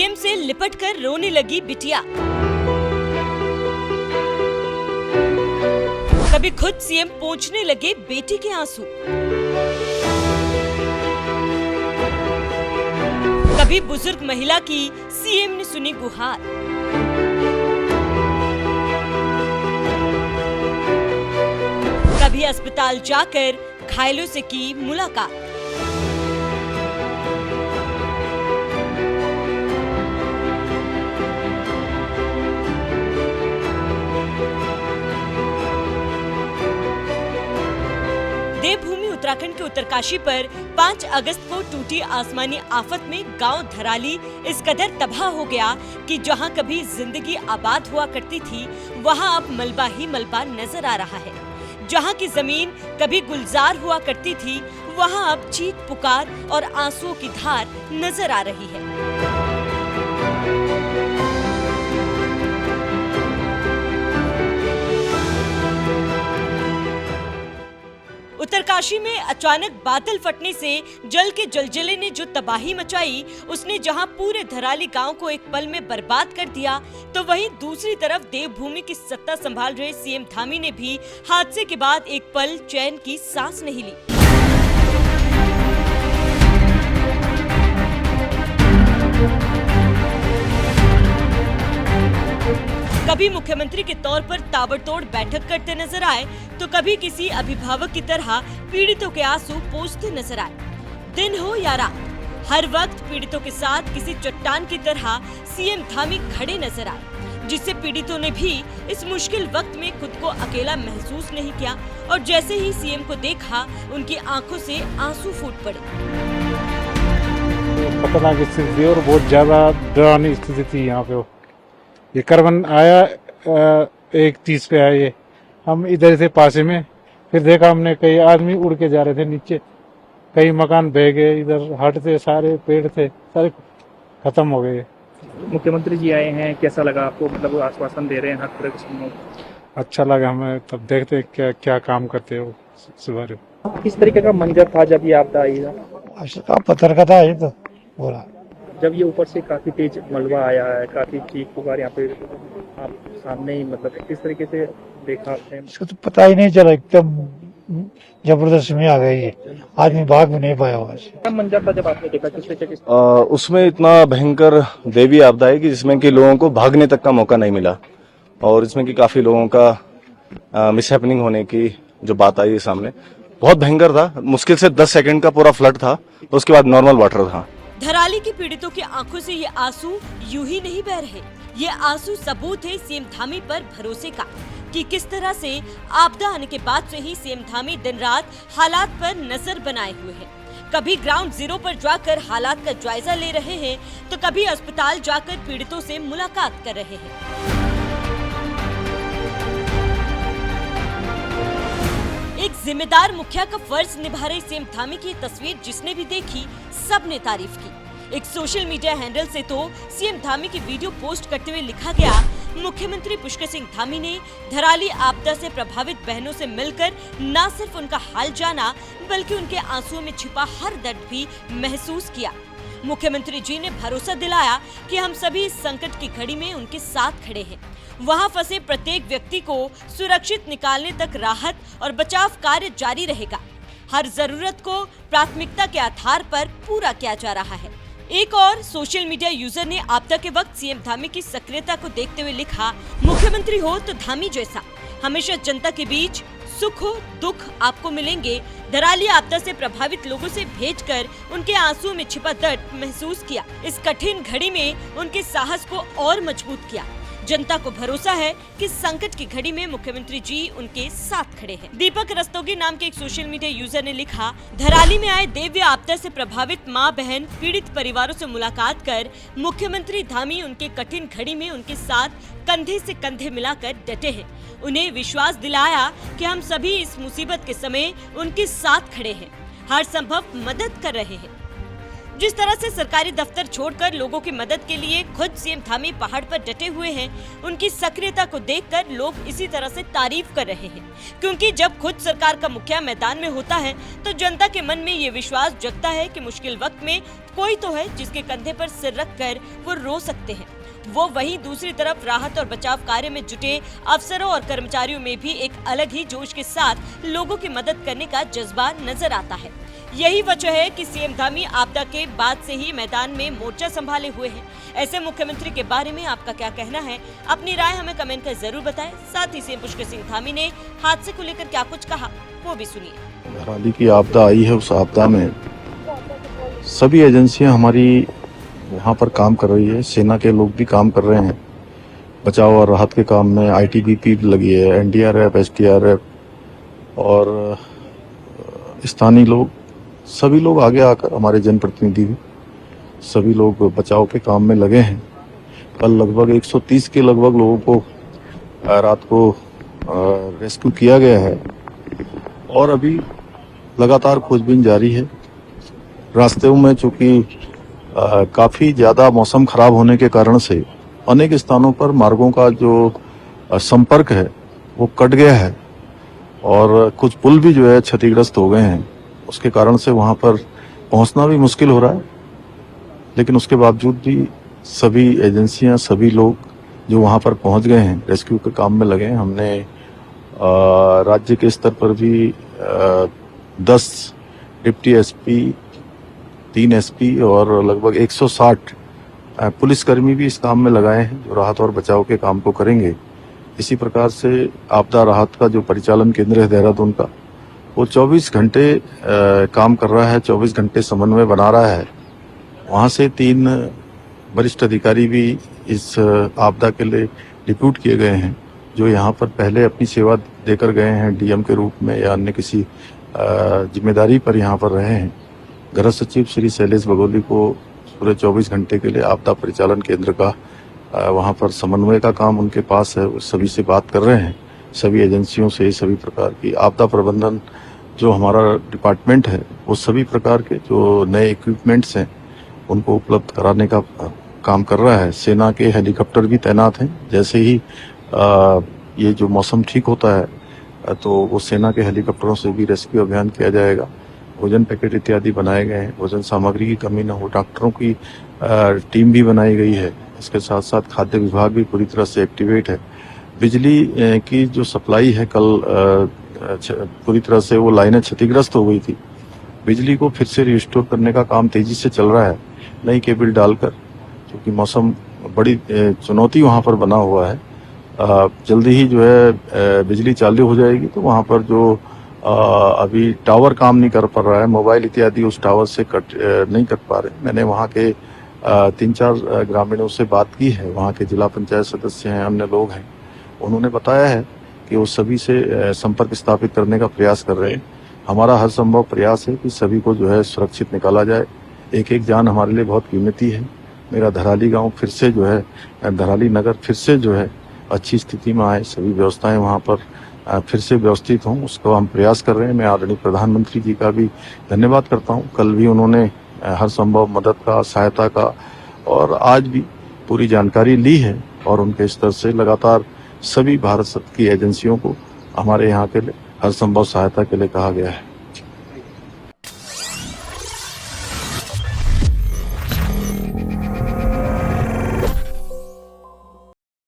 CM से लिपटकर रोने लगी बिटिया। कभी खुद सीएम पोंछने लगे बेटी के आंसू। कभी बुजुर्ग महिला की सीएम ने सुनी गुहार। कभी अस्पताल जाकर घायलों से की मुलाकात। देवभूमि उत्तराखंड के उत्तरकाशी पर 5 अगस्त को टूटी आसमानी आफत में गांव धराली इस कदर तबाह हो गया कि जहां कभी जिंदगी आबाद हुआ करती थी, वहां अब मलबा ही मलबा नजर आ रहा है। जहां की जमीन कभी गुलजार हुआ करती थी, वहां अब चीख पुकार और आंसुओं की धार नजर आ रही है। उत्तरकाशी में अचानक बादल फटने से जल के जलजले ने जो तबाही मचाई, उसने जहां पूरे धराली गांव को एक पल में बर्बाद कर दिया, तो वहीं दूसरी तरफ देवभूमि की सत्ता संभाल रहे सीएम धामी ने भी हादसे के बाद एक पल चैन की सांस नहीं ली। कभी मुख्यमंत्री के तौर पर ताबड़तोड़ बैठक करते नजर आए, तो कभी किसी अभिभावक की तरह पीड़ितों के आंसू पोंछते नजर आए। दिन हो या रात, हर वक्त पीड़ितों के साथ किसी चट्टान की तरह सीएम धामी खड़े नजर आए, जिससे पीड़ितों ने भी इस मुश्किल वक्त में खुद को अकेला महसूस नहीं किया और जैसे ही सीएम को देखा, उनकी आंखों से आंसू फूट पड़े। खतरनाक स्थिति थी और बहुत ज्यादा डरावनी स्थिति थी यहाँ पे। ये करवन आया 1:30 पे आया ये, हम इधर से पासे में, फिर देखा हमने कई आदमी उड़ के जा रहे थे नीचे, कई मकान बह गए, इधर हट थे, सारे पेड़ थे सारे खत्म हो गए। मुख्यमंत्री जी आए हैं, कैसा लगा आपको? मतलब वो आश्वासन दे रहे हैं हर तरह के। अच्छा लगा हमें, तब देखते क्या काम करते हो इस बारे में। किस तरीके का मंजर था जब ये आपदा आई? पत्थर का था ये तो बोला। जब ये ऊपर से काफी तेज मलबा आया है, काफी चीख पुकार यहाँ पे आप सामने ही, मतलब किस तरीके से देखा आपने? इसको तो पता ही नहीं चला, एकदम जबरदस्त में आ गई है, आदमी भाग भी नहीं पाया हुआ। क्या मंजर था जब आपने देखा? किस तरीके? उसमें इतना भयंकर देवी आपदा है कि जिसमें कि लोगों को भागने तक का मौका नहीं मिला और इसमें कि काफी लोगों का मिसहैपनिंग होने की जो बात आई सामने, बहुत भयंकर था। मुश्किल से 10 सेकंड का पूरा फ्लड था, उसके बाद नॉर्मल वाटर था। धराली के पीड़ितों की आंखों से ये आंसू यूं ही नहीं बह रहे। ये आंसू सबूत है सीएम धामी पर भरोसे का, कि किस तरह से आपदा आने के बाद से ही सीएम धामी दिन रात हालात पर नजर बनाए हुए हैं। कभी ग्राउंड जीरो पर जाकर हालात का जायजा ले रहे हैं, तो कभी अस्पताल जाकर पीड़ितों से मुलाकात कर रहे हैं। एक जिम्मेदार मुखिया का फर्ज निभा रहे सीएम धामी की तस्वीर जिसने भी देखी, सबने तारीफ की। एक सोशल मीडिया हैंडल से तो सीएम धामी की वीडियो पोस्ट करते हुए लिखा गया, मुख्यमंत्री पुष्कर सिंह धामी ने धराली आपदा से प्रभावित बहनों से मिलकर न सिर्फ उनका हाल जाना, बल्कि उनके आंसुओं में छिपा हर दर्द भी महसूस किया। मुख्यमंत्री जी ने भरोसा दिलाया कि हम सभी इस संकट की घड़ी में उनके साथ खड़े हैं। वहां फंसे प्रत्येक व्यक्ति को सुरक्षित निकालने तक राहत और बचाव कार्य जारी रहेगा। हर जरूरत को प्राथमिकता के आधार पर पूरा किया जा रहा है। एक और सोशल मीडिया यूजर ने आपदा के वक्त सीएम धामी की सक्रियता को देखते हुए लिखा, मुख्यमंत्री हो तो धामी जैसा, हमेशा जनता के बीच सुख हो दुख आपको मिलेंगे। धराली आपदा से प्रभावित लोगों से भेजकर उनके आंसुओं में छिपा दर्द महसूस किया। इस कठिन घड़ी में उनके साहस को और मजबूत किया। जनता को भरोसा है कि संकट की घड़ी में मुख्यमंत्री जी उनके साथ खड़े हैं। दीपक रस्तोगी नाम के एक सोशल मीडिया यूजर ने लिखा, धराली में आए दिव्य आपदा से प्रभावित मां बहन पीड़ित परिवारों से मुलाकात कर मुख्यमंत्री धामी उनके कठिन घड़ी में उनके साथ कंधे से कंधे मिलाकर डटे हैं। उन्हें विश्वास दिलाया कि हम सभी इस मुसीबत के समय उनके साथ खड़े हैं, हर संभव मदद कर रहे हैं। जिस तरह से सरकारी दफ्तर छोड़कर लोगों की मदद के लिए खुद सीएम धामी पहाड़ पर डटे हुए हैं, उनकी सक्रियता को देखकर लोग इसी तरह से तारीफ कर रहे हैं। क्योंकि जब खुद सरकार का मुखिया मैदान में होता है तो जनता के मन में ये विश्वास जगता है कि मुश्किल वक्त में कोई तो है जिसके कंधे पर सिर रखकर वो रो सकते हैं। वो वहीं दूसरी तरफ राहत और बचाव कार्य में जुटे अफसरों और कर्मचारियों में भी एक अलग ही जोश के साथ लोगों की मदद करने का जज्बा नजर आता है। यही वजह है कि सीएम धामी आपदा के बाद से ही मैदान में मोर्चा संभाले हुए हैं। ऐसे मुख्यमंत्री के बारे में आपका क्या कहना है? अपनी राय हमें कमेंट कर जरूर बताएं। साथ ही सीएम पुष्कर सिंह धामी ने हादसे को लेकर क्या कुछ कहा, वो भी सुनिए। धराली की आपदा आई है, उस आपदा में सभी एजेंसियां हमारी वहाँ पर काम कर रही है। सेना के लोग भी काम कर रहे हैं बचाव और राहत के काम में। आईटीबीपी भी लगी है, एनडीआरएफ, एसडीआरएफ और स्थानीय लोग, सभी लोग आगे आकर, हमारे जनप्रतिनिधि भी, सभी लोग बचाव के काम में लगे हैं। कल लगभग 130 के लगभग लोगों को रात को रेस्क्यू किया गया है और अभी लगातार खोजबीन जारी है। रास्ते में चूंकि काफी ज्यादा मौसम खराब होने के कारण से अनेक स्थानों पर मार्गों का जो संपर्क है वो कट गया है और कुछ पुल भी जो है क्षतिग्रस्त हो गए हैं। उसके कारण से वहां पर पहुंचना भी मुश्किल हो रहा है, लेकिन उसके बावजूद भी सभी एजेंसियां, सभी लोग जो वहां पर पहुंच गए हैं, रेस्क्यू के काम में लगे हैं। हमने राज्य के स्तर पर भी 10 डिप्टी एसपी, 3 एसपी और लगभग 160 पुलिसकर्मी भी इस काम में लगाए हैं जो राहत और बचाव के काम को करेंगे। इसी प्रकार से आपदा राहत का जो परिचालन केंद्र है देहरादून का, वो 24 घंटे काम कर रहा है, 24 घंटे समन्वय बना रहा है। वहाँ से 3 वरिष्ठ अधिकारी भी इस आपदा के लिए डिप्यूट किए गए हैं, जो यहाँ पर पहले अपनी सेवा देकर गए हैं डीएम के रूप में या अन्य किसी जिम्मेदारी पर यहाँ पर रहे हैं। गृह सचिव श्री शैलेश बगोली को पूरे 24 घंटे के लिए आपदा परिचालन केंद्र का वहाँ पर समन्वय का काम उनके पास है। वो सभी से बात कर रहे हैं, सभी एजेंसियों से, सभी प्रकार की आपदा प्रबंधन जो हमारा डिपार्टमेंट है वो सभी प्रकार के जो नए इक्विपमेंट्स हैं उनको उपलब्ध कराने का काम कर रहा है। सेना के हेलीकॉप्टर भी तैनात हैं। जैसे ही ये जो मौसम ठीक होता है तो वो सेना के हेलीकॉप्टरों से भी रेस्क्यू अभियान किया जाएगा। भोजन पैकेट इत्यादि बनाए गए हैं, भोजन सामग्री की कमी न हो, डॉक्टरों की टीम भी बनाई गई है। इसके साथ साथ खाद्य विभाग भी पूरी तरह से एक्टिवेट है। बिजली की जो सप्लाई है, कल पूरी तरह से वो लाइनें क्षतिग्रस्त हो गई थी। बिजली को फिर से रिस्टोर करने का काम तेजी से चल रहा है, नई केबल डालकर, क्योंकि मौसम बड़ी चुनौती वहाँ पर बना हुआ है। जल्दी ही जो है बिजली चालू हो जाएगी तो वहाँ पर जो अभी टावर काम नहीं कर पा रहा है, मोबाइल इत्यादि उस टावर से नहीं कर पा रहे। मैंने वहाँ के 3-4 ग्रामीणों से बात की है, वहाँ के जिला पंचायत सदस्य हैं, अन्य लोग हैं। उन्होंने बताया है कि वो सभी से संपर्क स्थापित करने का प्रयास कर रहे हैं। हमारा हर संभव प्रयास है कि सभी को जो है सुरक्षित निकाला जाए। एक एक जान हमारे लिए बहुत कीमती है। मेरा धराली गांव फिर से जो है, धराली नगर फिर से जो है अच्छी स्थिति में आए, सभी व्यवस्थाएं वहां पर फिर से व्यवस्थित हों, उसको हम प्रयास कर रहे हैं। मैं आदरणीय प्रधानमंत्री जी का भी धन्यवाद करता हूँ। कल भी उन्होंने हर संभव मदद का, सहायता का और आज भी पूरी जानकारी ली है और उनके स्तर से लगातार सभी भारत की एजेंसियों को हमारे यहाँ के लिए हर संभव सहायता के लिए कहा गया है।